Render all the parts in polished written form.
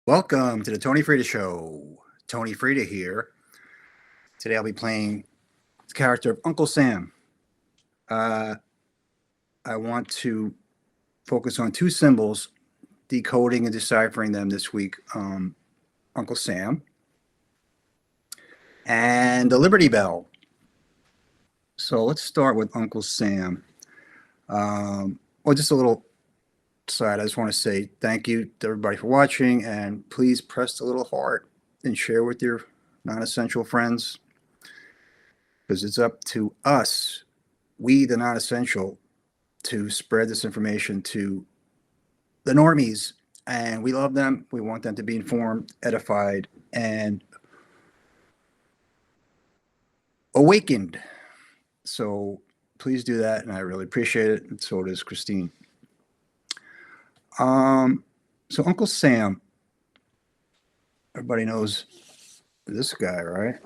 Welcome to the Tony Freda Show. Tony Freda here. Today I'll be playing the character of Uncle Sam. I want to focus on two symbols, decoding and deciphering them this week. Uncle Sam and the Liberty Bell. So let's start with Uncle Sam. Just a little side. I just want to say thank you to everybody for watching, and please press the little heart and share with your non-essential friends, because it's up to us, we the non-essential, to spread this information to the normies. And we love them. We want them to be informed, edified, and awakened. So please do that, and I really appreciate it. And so does Christine. So Uncle Sam, everybody knows this guy, right?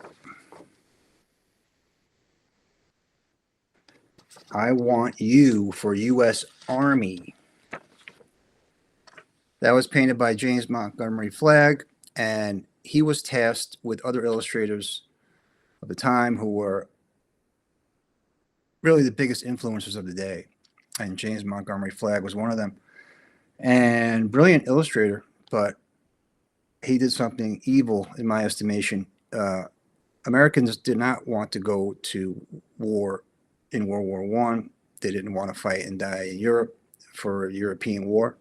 I want you for U.S. Army. That was painted by James Montgomery Flagg, and he was tasked with other illustrators of the time who were really the biggest influencers of the day. And James Montgomery Flagg was one of them. And brilliant illustrator, but he did something evil in my estimation. Americans did not want to go to war in World War I. They didn't want to fight and die in Europe for a European war.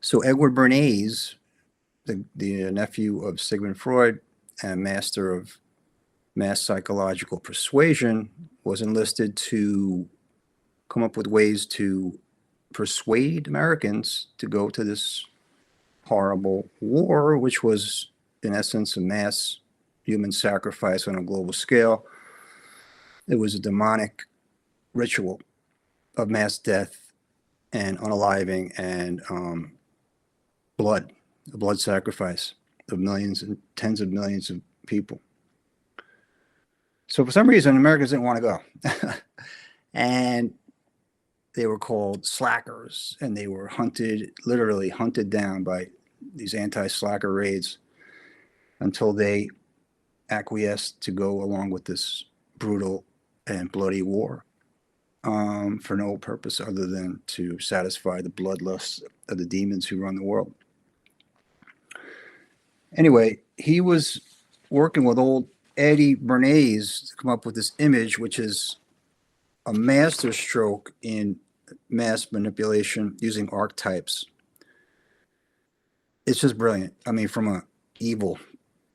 So Edward Bernays, the nephew of Sigmund Freud and master of mass psychological persuasion, was enlisted to come up with ways to persuade Americans to go to this horrible war, which was in essence a mass human sacrifice on a global scale. It was a demonic ritual of mass death and unaliving and a blood sacrifice of millions and tens of millions of people. So for some reason, Americans didn't want to go. And they were called slackers, and they were hunted, literally hunted down by these anti-slacker raids until they acquiesced to go along with this brutal and bloody war for no purpose other than to satisfy the bloodlust of the demons who run the world. Anyway, he was working with old Eddie Bernays to come up with this image, which is a master stroke in mass manipulation using archetypes. It's just brilliant. I mean, from an evil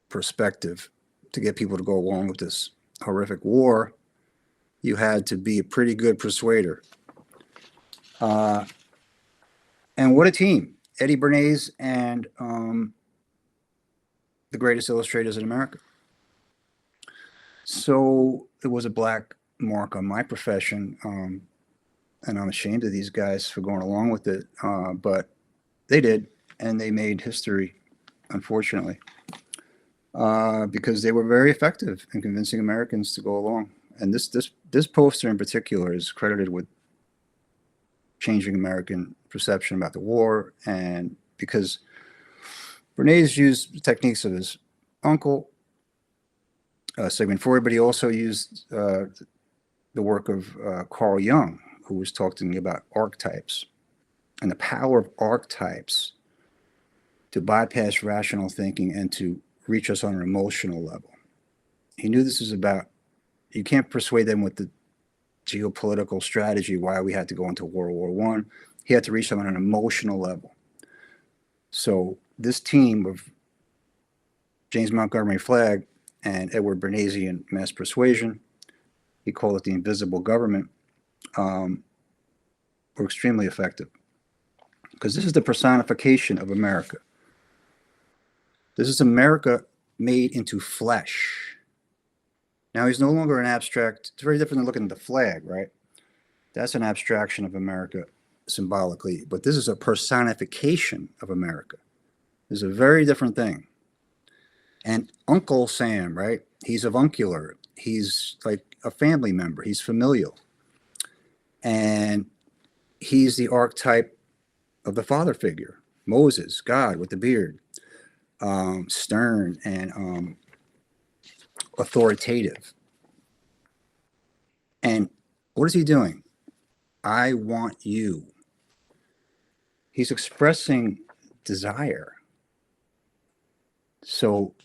perspective, to get people to go along with this horrific war, you had to be a pretty good persuader. And what a team. Eddie Bernays and the greatest illustrators in America. So it was a black mark on my profession, and I'm ashamed of these guys for going along with it, but they did, and they made history, unfortunately, because they were very effective in convincing Americans to go along. And this poster in particular is credited with changing American perception about the war, and because Bernays used the techniques of his uncle, Sigmund Freud, but he also used the work of Carl Jung, who was talking about archetypes and the power of archetypes to bypass rational thinking and to reach us on an emotional level. He knew this is about, you can't persuade them with the geopolitical strategy why we had to go into World War I. He had to reach them on an emotional level. So this team of James Montgomery Flagg and Edward Bernaysian mass persuasion, he called it the invisible government, were extremely effective, because this is the personification of America. This is America made into flesh. Now, he's no longer an abstract. It's very different than looking at the flag, right? That's an abstraction of America symbolically, but this is a personification of America. This is a very different thing. And Uncle Sam, right? He's avuncular. He's like a family member. He's familial. And he's the archetype of the father figure. Moses, God with the beard, stern and authoritative. And what is he doing? I want you. He's expressing desire. So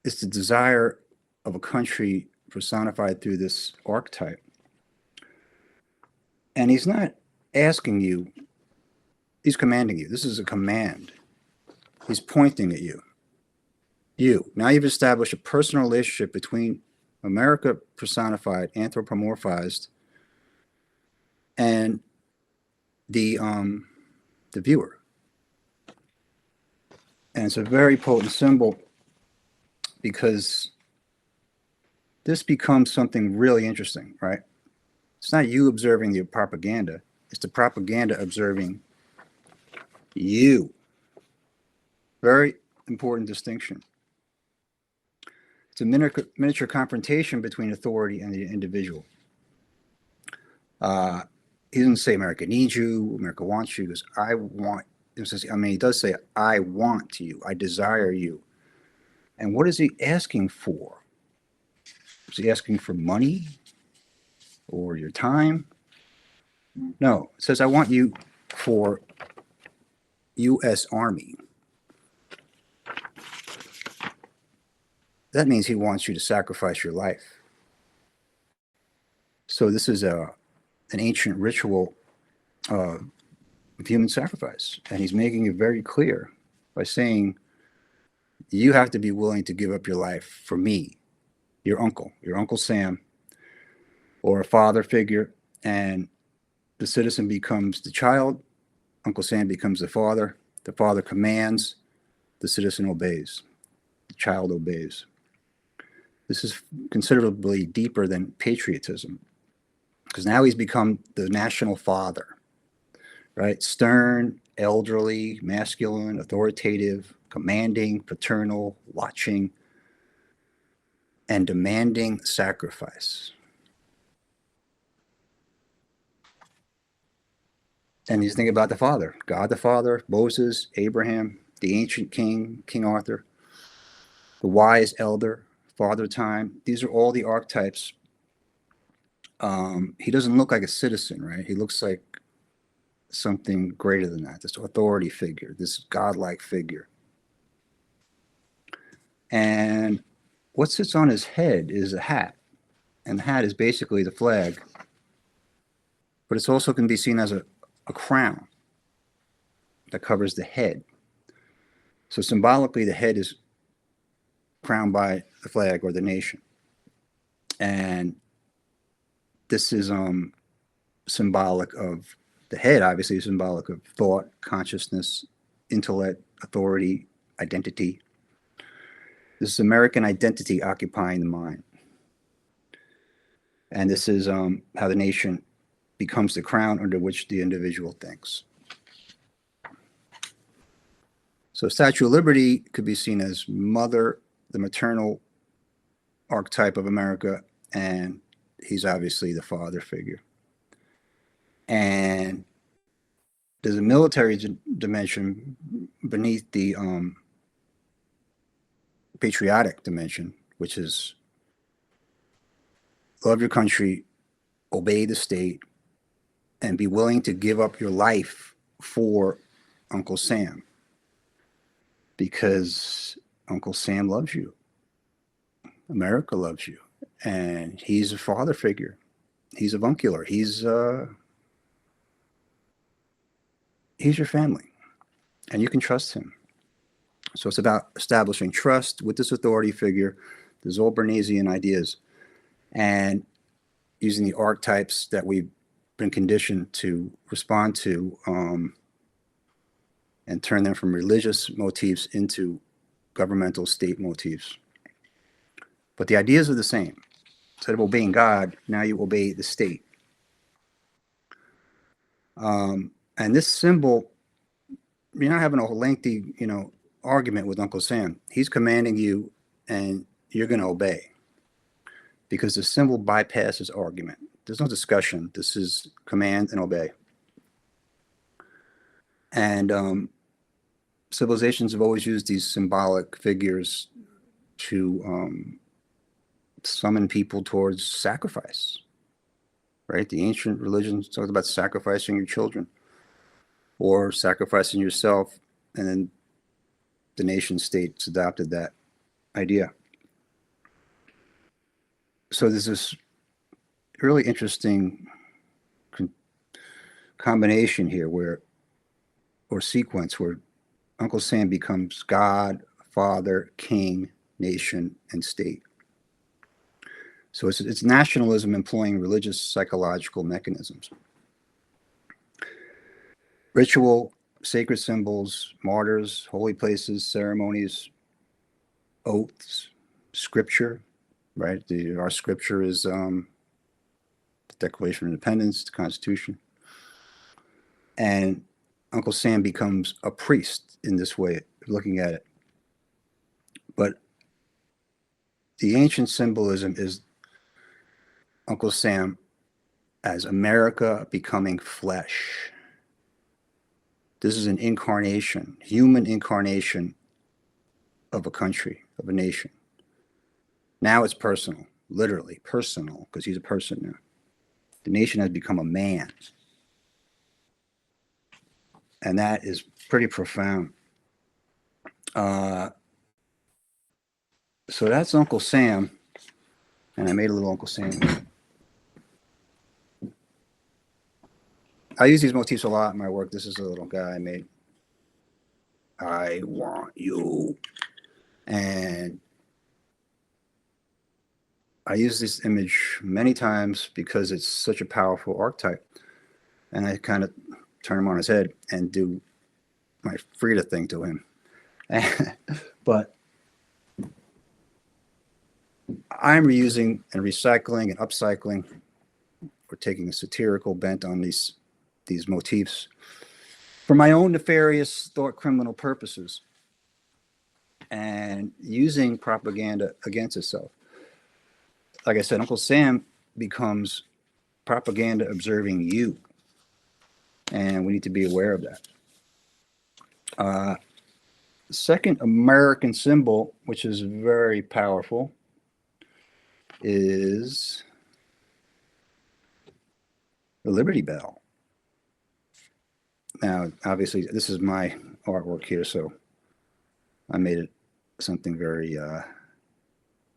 it's the desire of a country personified through this archetype. And he's not asking you, he's commanding you. This is a command. He's pointing at you. You. Now you've established a personal relationship between America personified, anthropomorphized, and the viewer. And it's a very potent symbol because this becomes something really interesting, right? It's not you observing the propaganda. It's the propaganda observing you. Very important distinction. It's a miniature confrontation between authority and the individual. He doesn't say America needs you, America wants you. He goes, I want. He does say, I want you, I desire you. And what is he asking for? Is he asking for money or your time? No, it says, I want you for U.S. Army. That means he wants you to sacrifice your life. So this is an ancient ritual of human sacrifice. And he's making it very clear by saying, you have to be willing to give up your life for me, your Uncle Sam, or a father figure. And the citizen becomes the child. Uncle Sam becomes the father. The father commands. The citizen obeys. The child obeys. This is considerably deeper than patriotism, because now he's become the national father, right? Stern, elderly, masculine, authoritative, commanding, paternal, watching, and demanding sacrifice. And he's thinking about the father, God the Father, Moses, Abraham, the ancient king, King Arthur, the wise elder, Father Time. These are all the archetypes. He doesn't look like a citizen, right? He looks like something greater than that, this authority figure, this godlike figure. And what sits on his head is a hat. And the hat is basically the flag. But it also can be seen as a crown that covers the head. So symbolically, the head is crowned by the flag or the nation. And this is symbolic of the head, obviously symbolic of thought, consciousness, intellect, authority, identity. This is American identity occupying the mind. And this is how the nation becomes the crown under which the individual thinks. So Statue of Liberty could be seen as mother, the maternal archetype of America, and he's obviously the father figure. And there's a military dimension beneath the patriotic dimension, which is love your country, obey the state, and be willing to give up your life for Uncle Sam, because Uncle Sam loves you. America loves you. And he's a father figure. He's avuncular. He's your family. And you can trust him. So it's about establishing trust with this authority figure, the Zolbernasian ideas, and using the archetypes that we've been conditioned to respond to, and turn them from religious motifs into governmental state motifs. But the ideas are the same. Instead of obeying God, now you obey the state. And this symbol, you're not having a lengthy, argument with Uncle Sam. He's commanding you, and you're going to obey, because the symbol bypasses argument. There's no discussion. This is command and obey. And civilizations have always used these symbolic figures to summon people towards sacrifice, right? The ancient religions talked about sacrificing your children or sacrificing yourself, and then the nation states adopted that idea. So there's this really interesting combination here or sequence where Uncle Sam becomes God, Father, King, nation, and state. So it's nationalism employing religious psychological mechanisms. Ritual, sacred symbols, martyrs, holy places, ceremonies, oaths, scripture, right? Our scripture is the Declaration of Independence, the Constitution. And Uncle Sam becomes a priest in this way, looking at it. But the ancient symbolism is Uncle Sam as America becoming flesh. This is an incarnation, human incarnation of a country, of a nation. Now it's personal, literally personal, because he's a person now. The nation has become a man. And that is pretty profound. So that's Uncle Sam. And I made a little Uncle Sam. I use these motifs a lot in my work. This is a little guy I made. I want you. And I use this image many times because it's such a powerful archetype. And I kind of turn him on his head and do my Freda thing to him. But I'm reusing and recycling and upcycling. We're taking a satirical bent on these motifs for my own nefarious thought criminal purposes and using propaganda against itself. Like I said, Uncle Sam becomes propaganda observing you. And we need to be aware of that. The second American symbol, which is very powerful, is the Liberty Bell. Now, obviously, this is my artwork here, so I made it something very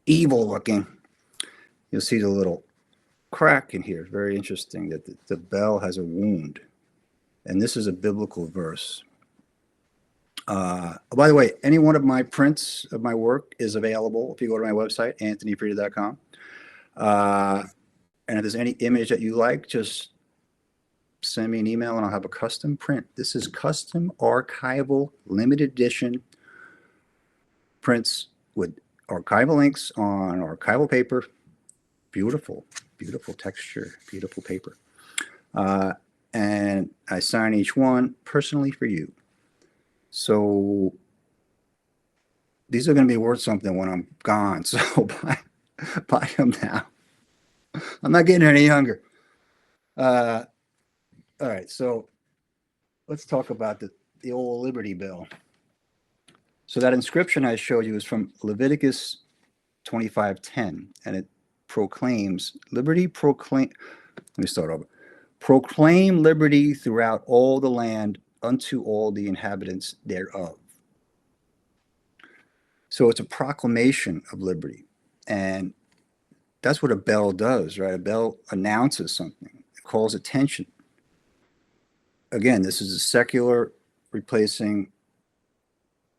evil looking. You'll see the little crack in here. Very interesting that the bell has a wound. And this is a biblical verse. By the way, any one of my prints of my work is available if you go to my website, anthonyfreda.com. And if there's any image that you like, just send me an email and I'll have a custom print. This is custom archival limited edition prints with archival inks on archival paper. Beautiful, beautiful texture, beautiful paper. And I sign each one personally for you. So these are going to be worth something when I'm gone. So buy them now. I'm not getting any younger. All right, so let's talk about the old Liberty Bell. So that inscription I showed you is from Leviticus 25:10, and it proclaims, let me start over. Proclaim liberty throughout all the land unto all the inhabitants thereof. So it's a proclamation of liberty. And that's what a bell does, right? A bell announces something. It calls attention. Again, this is a secular replacing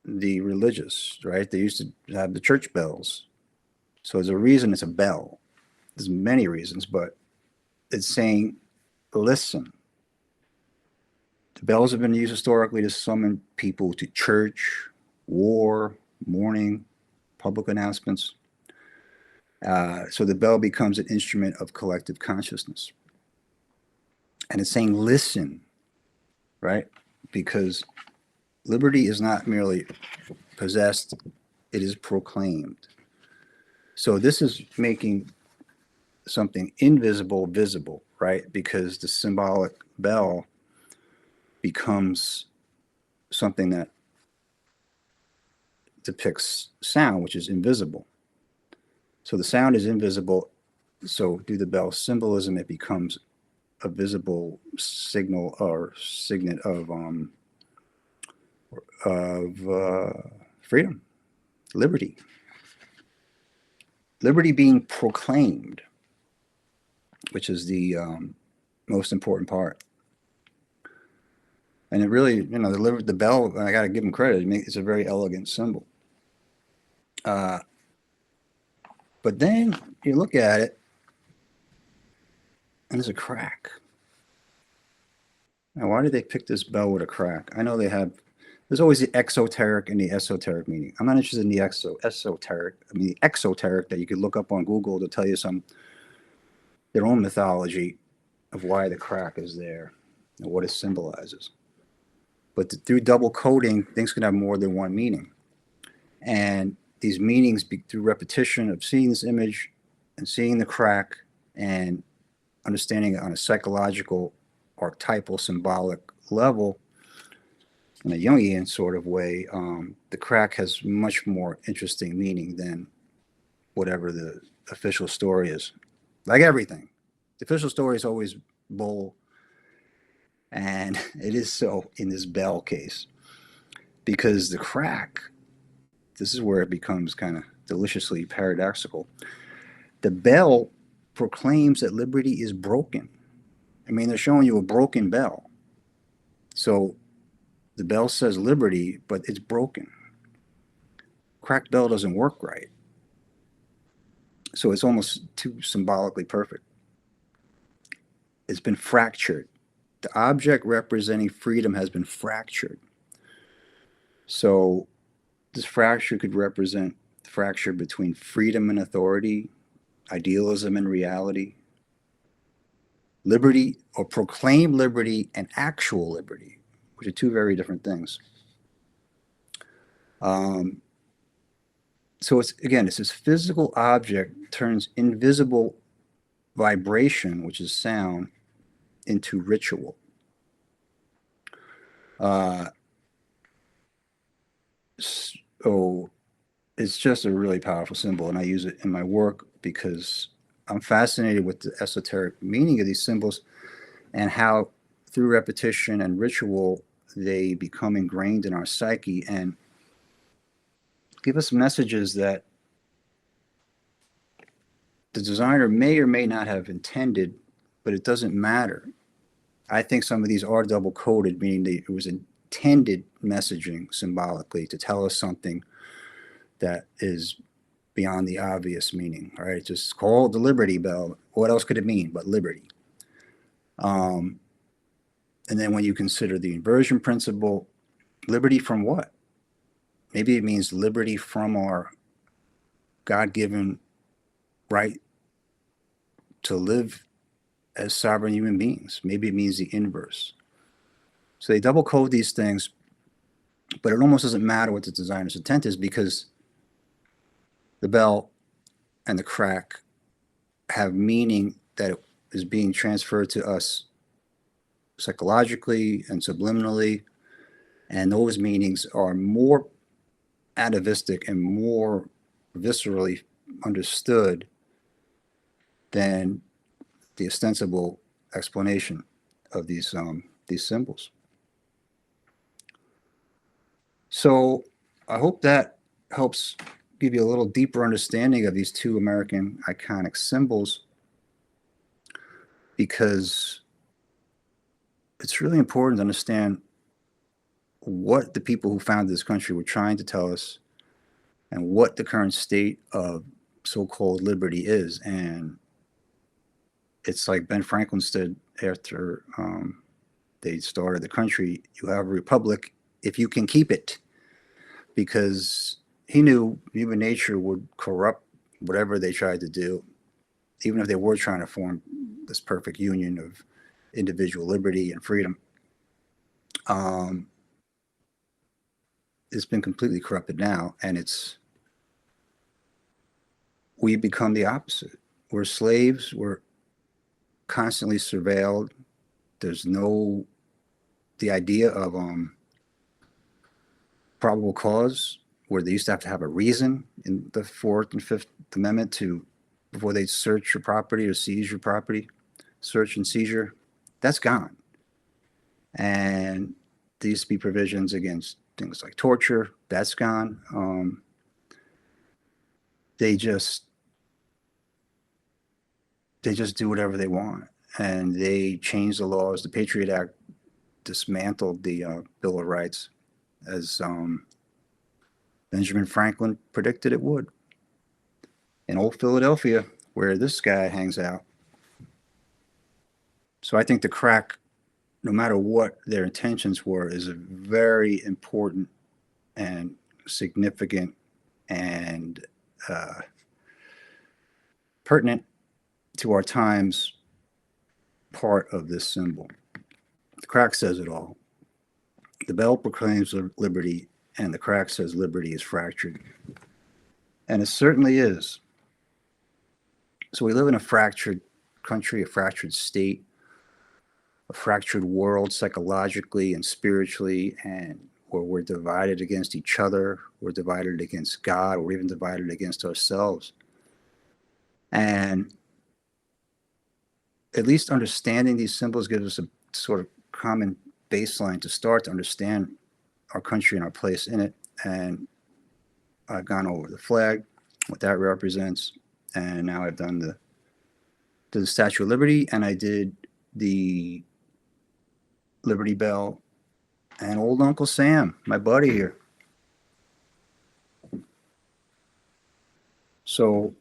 the religious, right? They used to have the church bells. So there's a reason it's a bell. There's many reasons, but it's saying, listen. The bells have been used historically to summon people to church, war, mourning, public announcements. So the bell becomes an instrument of collective consciousness. And it's saying, listen, right? Because liberty is not merely possessed, it is proclaimed. So this is making something invisible visible, right? Because the symbolic bell becomes something that depicts sound, which is invisible. So the sound is invisible. So through the bell symbolism, it becomes a visible signal or signet of freedom, liberty, liberty being proclaimed, which is the most important part. And it really, the bell, I got to give them credit. It's a very elegant symbol. But then you look at it, and there's a crack. Now, why did they pick this bell with a crack? I know there's always the exoteric and the esoteric meaning. I'm not interested in the esoteric. I mean, the exoteric that you could look up on Google to tell you their own mythology of why the crack is there and what it symbolizes. But through double coding, things can have more than one meaning. And these meanings, through repetition of seeing this image and seeing the crack and understanding it on a psychological, archetypal, symbolic level, in a Jungian sort of way, the crack has much more interesting meaning than whatever the official story is. Like everything, the official story is always bull, and it is so in this bell case, because the crack, this is where it becomes kind of deliciously paradoxical. The bell proclaims that liberty is broken. I mean, they're showing you a broken bell. So the bell says liberty, but it's broken. Cracked bell doesn't work right. So it's almost too symbolically perfect. It's been fractured. The object representing freedom has been fractured. So this fracture could represent the fracture between freedom and authority, idealism and reality, liberty or proclaim liberty and actual liberty, which are two very different things. So it's this physical object turns invisible vibration, which is sound, into ritual. So it's just a really powerful symbol, and I use it in my work because I'm fascinated with the esoteric meaning of these symbols and how through repetition and ritual they become ingrained in our psyche and give us messages that the designer may or may not have intended, but it doesn't matter. I think some of these are double coded, meaning that it was intended messaging symbolically to tell us something that is beyond the obvious meaning. All right, just call the Liberty Bell. What else could it mean but liberty? And then when you consider the inversion principle, liberty from what? Maybe it means liberty from our God-given right to live as sovereign human beings. Maybe it means the inverse. So they double code these things, but it almost doesn't matter what the designer's intent is because the bell and the crack have meaning that is being transferred to us psychologically and subliminally, and those meanings are more atavistic and more viscerally understood than the ostensible explanation of these symbols. So I hope that helps give you a little deeper understanding of these two American iconic symbols, because it's really important to understand what the people who founded this country were trying to tell us and what the current state of so-called liberty is. And it's like Ben Franklin said after they started the country, you have a republic if you can keep it, because he knew human nature would corrupt whatever they tried to do, even if they were trying to form this perfect union of individual liberty and freedom. It's been completely corrupted now, and we become the opposite. We're slaves. We're constantly surveilled. There's the idea of probable cause, where they used to have a reason in the Fourth and Fifth Amendment to before they search your property or seize your property, search and seizure, that's gone. And there used to be provisions against things like torture, that's gone. They just do whatever they want, and they change the laws. The Patriot Act dismantled the Bill of Rights, as Benjamin Franklin predicted it would. In old Philadelphia, where this guy hangs out. So I think the crack, no matter what their intentions were, is a very important and significant and pertinent to our times part of this symbol. The crack says it all. The bell proclaims liberty, and the crack says liberty is fractured. And it certainly is. So we live in a fractured country, a fractured state, a fractured world psychologically and spiritually, and where we're divided against each other, we're divided against God, we're even divided against ourselves. And at least understanding these symbols gives us a sort of common baseline to start to understand our country and our place in it. And I've gone over the flag, what that represents, and now I've done the Statue of Liberty, and I did the Liberty Bell, and old Uncle Sam, my buddy here. So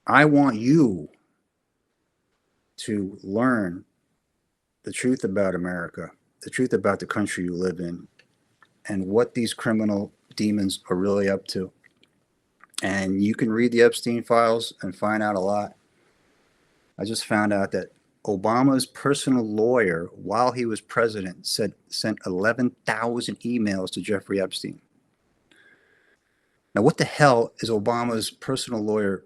I want you to learn the truth about America, the truth about the country you live in, and what these criminal demons are really up to. And you can read the Epstein files and find out a lot. I just found out that Obama's personal lawyer, while he was president, sent 11,000 emails to Jeffrey Epstein. Now, what the hell is Obama's personal lawyer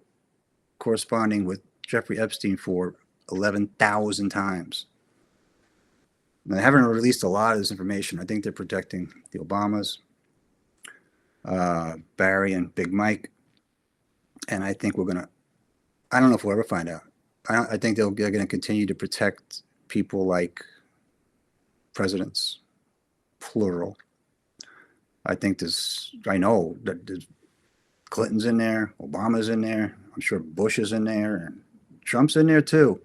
corresponding with Jeffrey Epstein for 11,000 times? Now, they haven't released a lot of this information. I think they're protecting the Obamas, Barry and Big Mike. And I think I don't know if we'll ever find out. I think they're going to continue to protect people like presidents, plural. I know that there's Clinton's in there, Obama's in there, I'm sure Bush is in there, and Trump's in there too.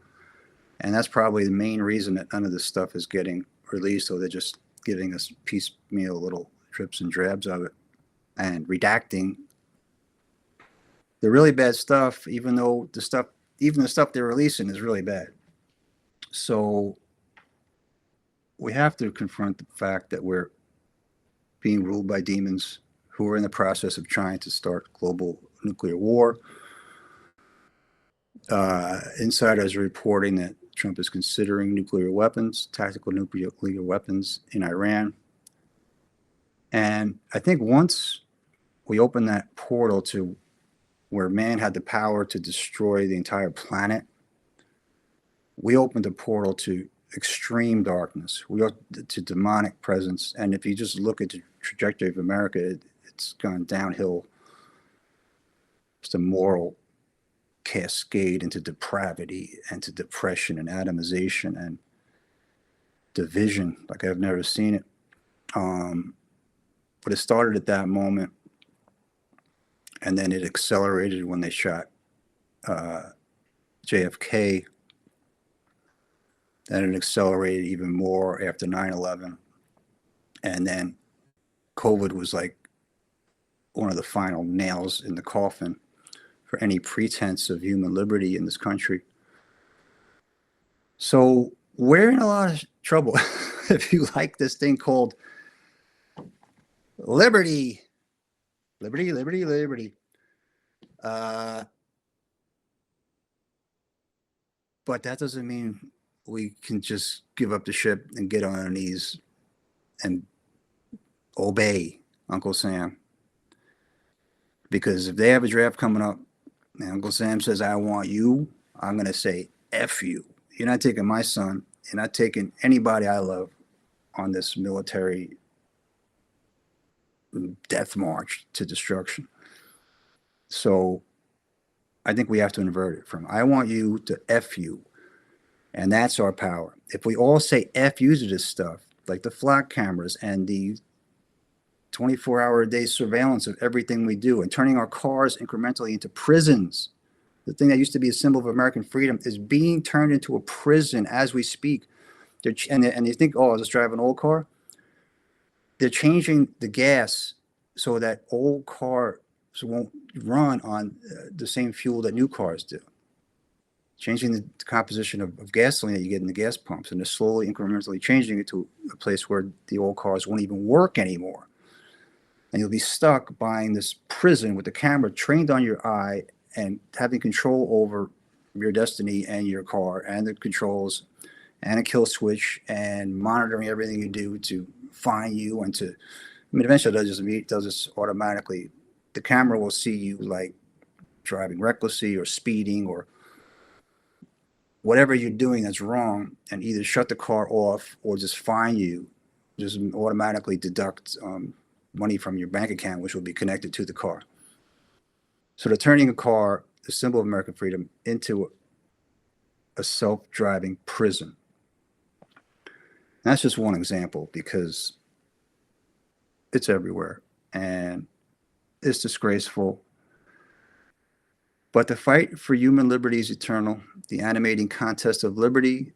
And that's probably the main reason that none of this stuff is getting released, so they're just giving us piecemeal little drips and drabs of it and redacting the really bad stuff, even the stuff they're releasing is really bad. So we have to confront the fact that we're being ruled by demons who are in the process of trying to start global nuclear war. Insiders are reporting that Trump is considering nuclear weapons, tactical nuclear weapons in Iran. And I think once we open that portal to where man had the power to destroy the entire planet, we opened a portal to extreme darkness. We opened to demonic presence. And if you just look at the trajectory of America, it's gone downhill. It's a moral cascade into depravity and to depression and atomization and division like I've never seen it. But it started at that moment. And then it accelerated when they shot JFK. Then it accelerated even more after 9/11. And then COVID was like one of the final nails in the coffin for any pretense of human liberty in this country. So we're in a lot of trouble if you like this thing called liberty. Liberty, liberty, liberty. But that doesn't mean we can just give up the ship and get on our knees and obey Uncle Sam. Because if they have a draft coming up and Uncle Sam says, I want you, I'm going to say, F you. You're not taking my son. You're not taking anybody I love on this military absolute death march to destruction. So I think we have to invert it from I want you to F you. And that's our power. If we all say F you to this stuff, like the flock cameras and the 24-hour-a-day surveillance of everything we do and turning our cars incrementally into prisons, the thing that used to be a symbol of American freedom is being turned into a prison as we speak. And you think, oh, I'll just drive an old car? They're changing the gas so that old cars won't run on the same fuel that new cars do. Changing the composition of gasoline that you get in the gas pumps, and they're slowly, incrementally changing it to a place where the old cars won't even work anymore. And you'll be stuck buying this prison with the camera trained on your eye and having control over your destiny and your car and the controls and a kill switch and monitoring everything you do to find you and to, I mean, eventually it does this automatically. The camera will see you like driving recklessly or speeding or whatever you're doing that's wrong, and either shut the car off or just fine you, just automatically deduct money from your bank account, which will be connected to the car. So they're turning a car, the symbol of American freedom, into a self-driving prison. And that's just one example because it's everywhere and it's disgraceful. But the fight for human liberty is eternal. The animating contest of liberty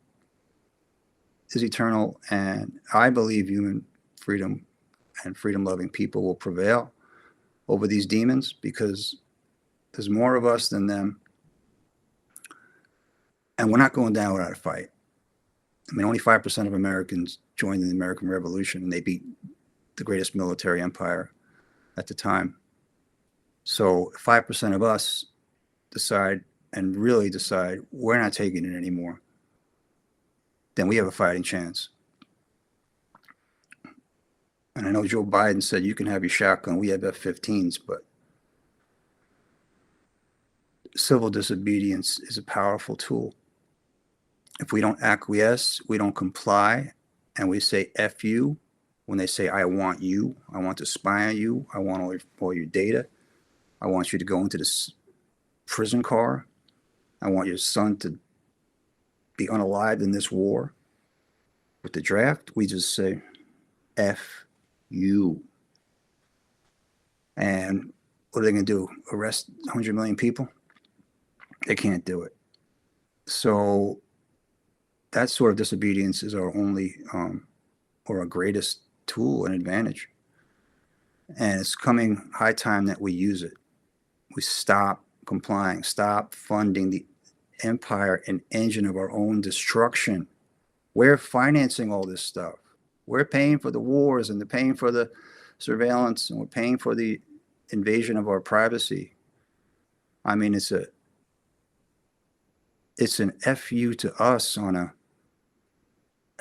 is eternal. And I believe human freedom and freedom-loving people will prevail over these demons because there's more of us than them. And we're not going down without a fight. I mean, only 5% of Americans joined in the American Revolution, and they beat the greatest military empire at the time. So 5% of us decide and really decide we're not taking it anymore, then we have a fighting chance. And I know Joe Biden said you can have your shotgun, we have F-15s, but civil disobedience is a powerful tool. If we don't acquiesce, we don't comply, and we say F you when they say I want you, I want to spy on you, I want all your data, I want you to go into this prison car, I want your son to be unalived in this war. With the draft, we just say F you. And what are they going to do? Arrest 100 million people? They can't do it. So that sort of disobedience is our only or our greatest tool and advantage. And it's coming high time that we use it. We stop complying, stop funding the empire and engine of our own destruction. We're financing all this stuff. We're paying for the wars and the paying for the surveillance, and we're paying for the invasion of our privacy. I mean, it's an FU to us on a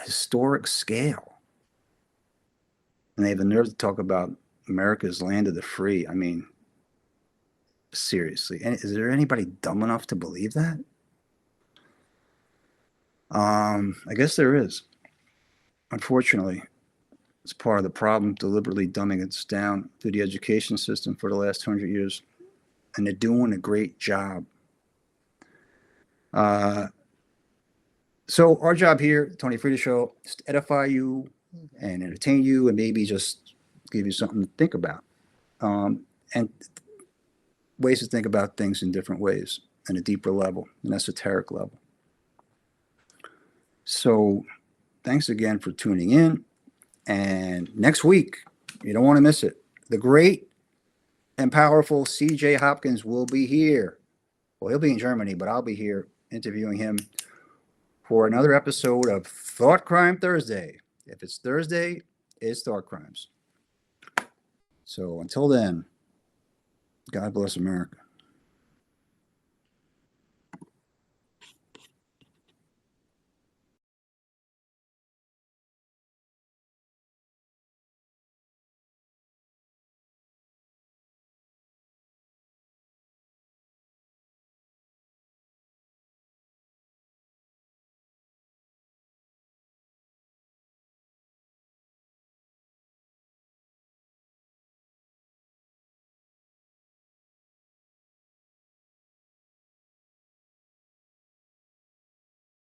historic scale. And they have the nerve to talk about America's land of the free. I mean, seriously, is there anybody dumb enough to believe that? I guess there is. Unfortunately, it's part of the problem, deliberately dumbing us down through the education system for the last 100 years. And they're doing a great job. So our job here, Tony Freda Show, is to edify you and entertain you and maybe just give you something to think about. And ways to think about things in different ways, on a deeper level, an esoteric level. So thanks again for tuning in. And next week, you don't want to miss it, the great and powerful C.J. Hopkins will be here. Well, he'll be in Germany, but I'll be here interviewing him for another episode of Thought Crime Thursday. If it's Thursday, it's Thought Crimes. So until then, God bless America.